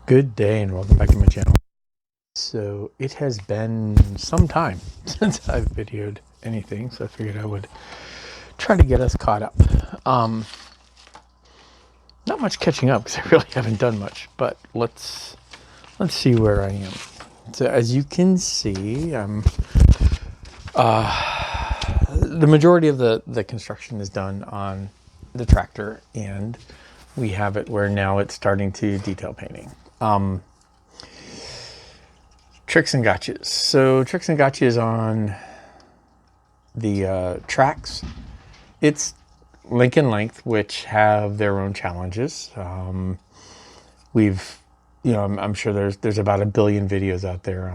Good day and welcome back to my channel. So it has been some time since I've videoed anything, so I figured I would try to get us caught up. Not much catching up because I really haven't done much, but let's see where I am. So as you can see, the majority of the construction is done on the tractor, and we have it where now it's starting to detail painting. Tricks and gotchas. So tricks and gotchas on the tracks. It's link and length, which have their own challenges. I'm sure there's about 1 billion videos out there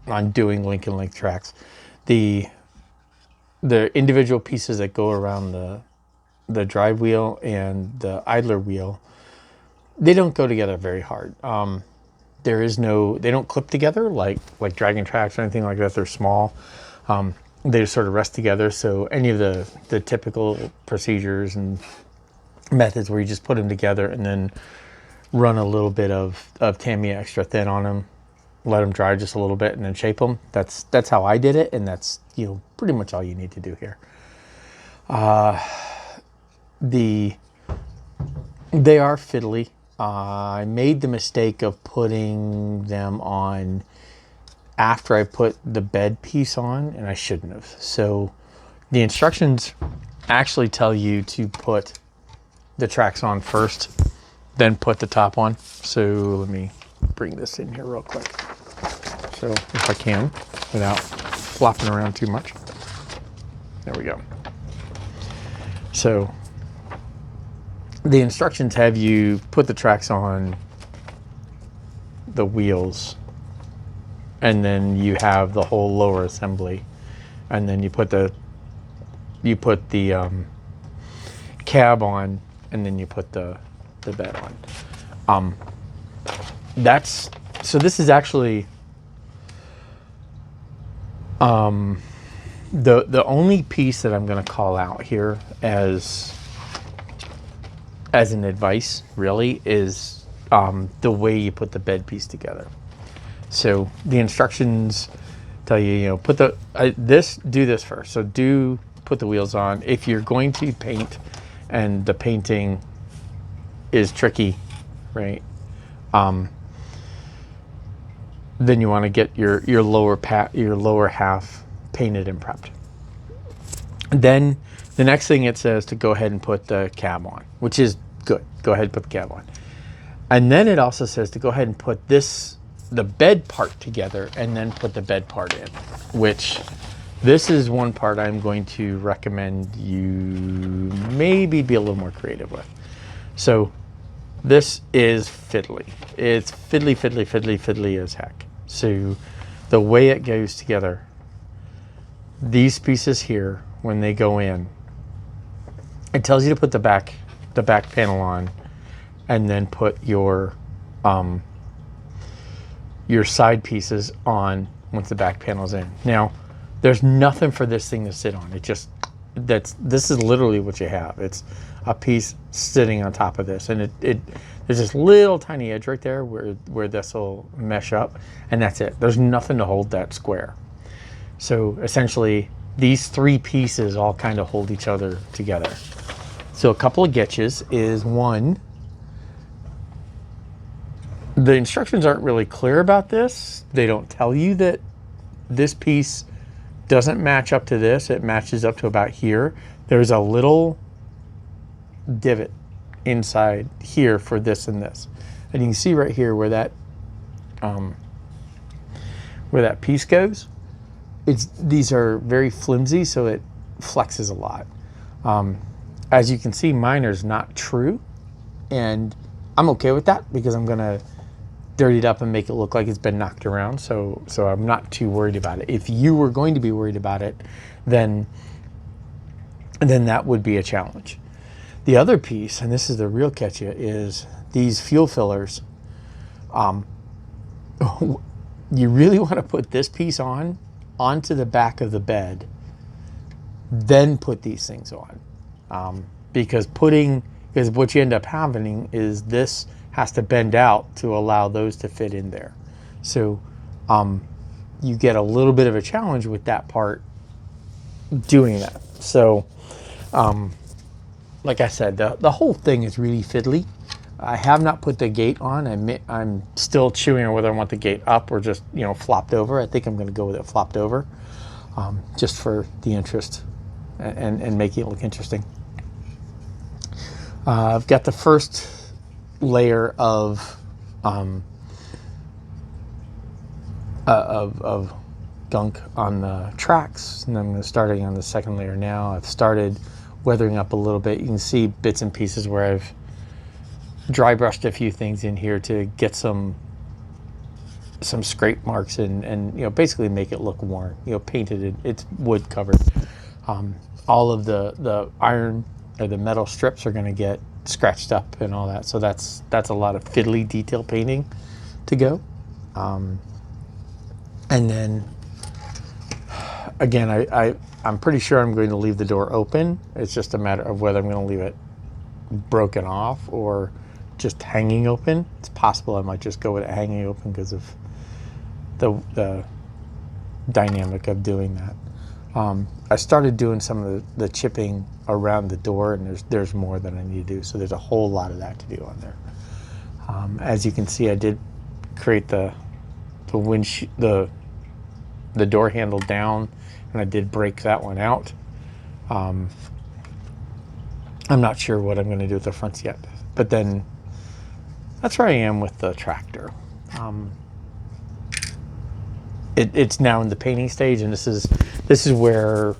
on doing link and length tracks. The individual pieces that go around the drive wheel and the idler wheel, they don't go together very hard. They don't clip together like dragon tracks or anything like that. They're small. They just sort of rest together. So any of the typical procedures and methods where you just put them together and then run a little bit of Tamiya extra thin on them, let them dry just a little bit and then shape them. That's how I did it. And that's, pretty much all you need to do here. They are fiddly. I made the mistake of putting them on after I put the bed piece on, and I shouldn't have. So the instructions actually tell you to put the tracks on first, then put the top on. So let me bring this in here real quick. So if I can, without flopping around too much. There we go. So the instructions have you put the tracks on the wheels, and then you have the whole lower assembly, and then you put the cab on, and then you put the bed on. So this is actually the only piece that I'm going to call out here as an advice really is the way you put the bed piece together. So the instructions tell you, put do this first. So put the wheels on. If you're going to paint and the painting is tricky, right? Then you want to get your lower half painted and prepped. Then the next thing it says to go ahead and put the cab on, which is good. Go ahead and put the cab on. And then it also says to go ahead and put the bed part together and then put the bed part in, which this is one part I'm going to recommend you maybe be a little more creative with. So this is fiddly. It's fiddly as heck. So the way it goes together, these pieces here, when they go in, it tells you to put the back panel on, and then put your side pieces on once the back panel's in. Now, there's nothing for this thing to sit on. This is literally what you have. It's a piece sitting on top of this, and there's this little tiny edge right there where this will mesh up, and that's it. There's nothing to hold that square. So essentially, these three pieces all kind of hold each other together. So a couple of getches is one. The instructions aren't really clear about this. They don't tell you that this piece doesn't match up to this. It matches up to about here. There's a little divot inside here for this and this. And you can see right here where that piece goes. These are very flimsy, so it flexes a lot. As you can see, mine is not true, and I'm okay with that because I'm gonna dirty it up and make it look like it's been knocked around. So I'm not too worried about it. If you were going to be worried about it, then that would be a challenge. The other piece, and this is the real catch, is these fuel fillers. You really want to put this piece onto the back of the bed, then put these things on, because what you end up having is this has to bend out to allow those to fit in there. So you get a little bit of a challenge with that part doing that. So like I said, the whole thing is really fiddly. I have not put the gate on. I'm still chewing on whether I want the gate up or just, you know, flopped over. I think I'm going to go with it flopped over, just for the interest and making it look interesting. I've got the first layer of gunk on the tracks, and I'm starting on the second layer now. I've started weathering up a little bit. You can see bits and pieces where I've dry brushed a few things in here to get some scrape marks and you know, basically make it look worn. You know, painted. It's wood covered. All of the iron or the metal strips are going to get scratched up and all that. So that's a lot of fiddly detail painting to go. And then again, I'm pretty sure I'm going to leave the door open. It's just a matter of whether I'm going to leave it broken off or just hanging open. It's possible I might just go with it hanging open because of the dynamic of doing that. I started doing some of the chipping around the door, and there's more that I need to do. So there's a whole lot of that to do on there. As you can see, I did create the door handle down, and I did break that one out. I'm not sure what I'm going to do with the fronts yet, but then that's where I am with the tractor. It's now in the painting stage, and this is where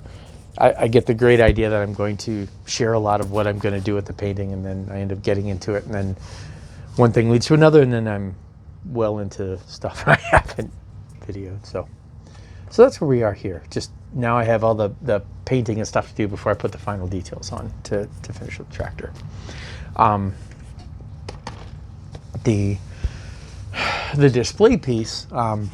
I get the great idea that I'm going to share a lot of what I'm going to do with the painting, and then I end up getting into it, and then one thing leads to another, and then I'm well into stuff I haven't videoed. So that's where we are here. Just now I have all the painting and stuff to do before I put the final details on to finish with the tractor. The display piece, I'm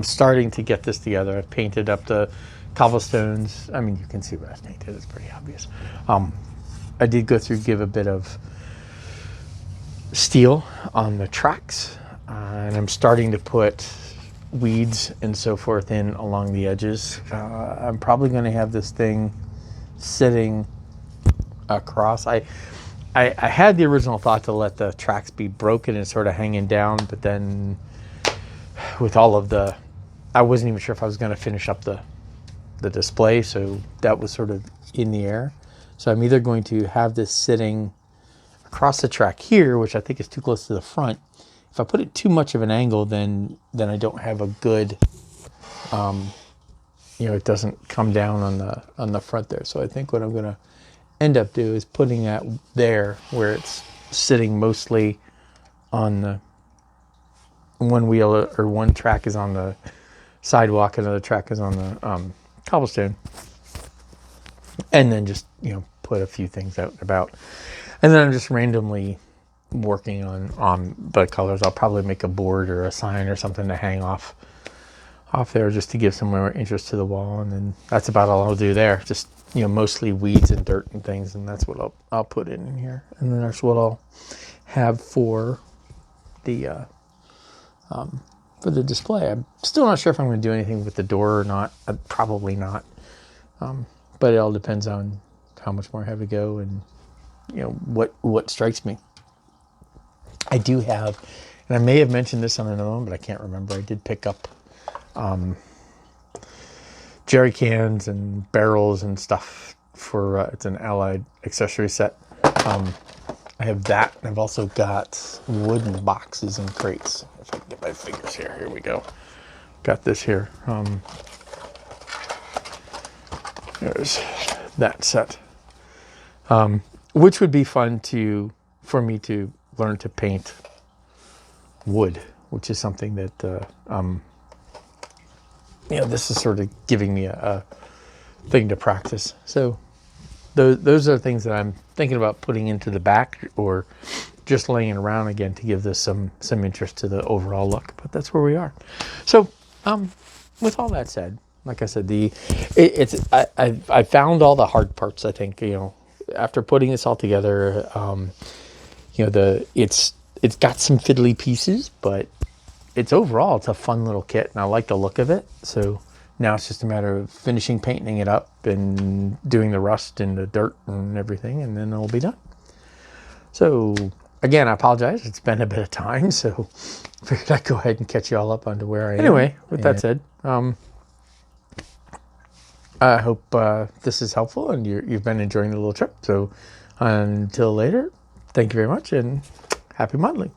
starting to get this together. I've painted up the cobblestones. I mean, you can see what I've painted. It's pretty obvious. I did go through, give a bit of steel on the tracks, and I'm starting to put weeds and so forth in along the edges. I'm probably going to have this thing sitting across. I had the original thought to let the tracks be broken and sort of hanging down, but then with all of I wasn't even sure if I was going to finish up the display, so that was sort of in the air. So I'm either going to have this sitting across the track here, which I think is too close to the front. If I put it too much of an angle, then I don't have a good, it doesn't come down on the front there. So I think what I'm going to end up doing is putting that there where it's sitting mostly on the one wheel, or one track is on the sidewalk, another track is on the cobblestone, and then just put a few things out and about, and then I'm just randomly working on the colors. I'll probably make a board or a sign or something to hang off there just to give some more interest to the wall, and then that's about all I'll do there. Just mostly weeds and dirt and things, and that's what I'll put in here, and then that's what I'll have for the display. I'm still not sure if I'm going to do anything with the door or not. Probably not, but it all depends on how much more I have to go and what strikes me. I do have, and I may have mentioned this on another one, but I can't remember. I did pick up jerry cans and barrels and stuff for it's an Allied accessory set. I have that. I've also got wooden boxes and crates. If I can get my fingers here. Here we go. Got this here. There's that set. Which would be fun for me to learn to paint wood, which is something that this is sort of giving me a thing to practice. So those are things that I'm thinking about putting into the back or just laying it around again to give this some interest to the overall look. But that's where we are. So with all that said, like I said, I found all the hard parts. I think after putting this all together, you know, it's got some fiddly pieces, but it's overall, it's a fun little kit, and I like the look of it. So now it's just a matter of finishing painting it up and doing the rust and the dirt and everything, and then it'll be done. So again, I apologize. It's been a bit of time, so figured I'd go ahead and catch you all up onto where I am. Anyway, with that said, I hope this is helpful and you've been enjoying the little trip. So until later, thank you very much and happy modeling.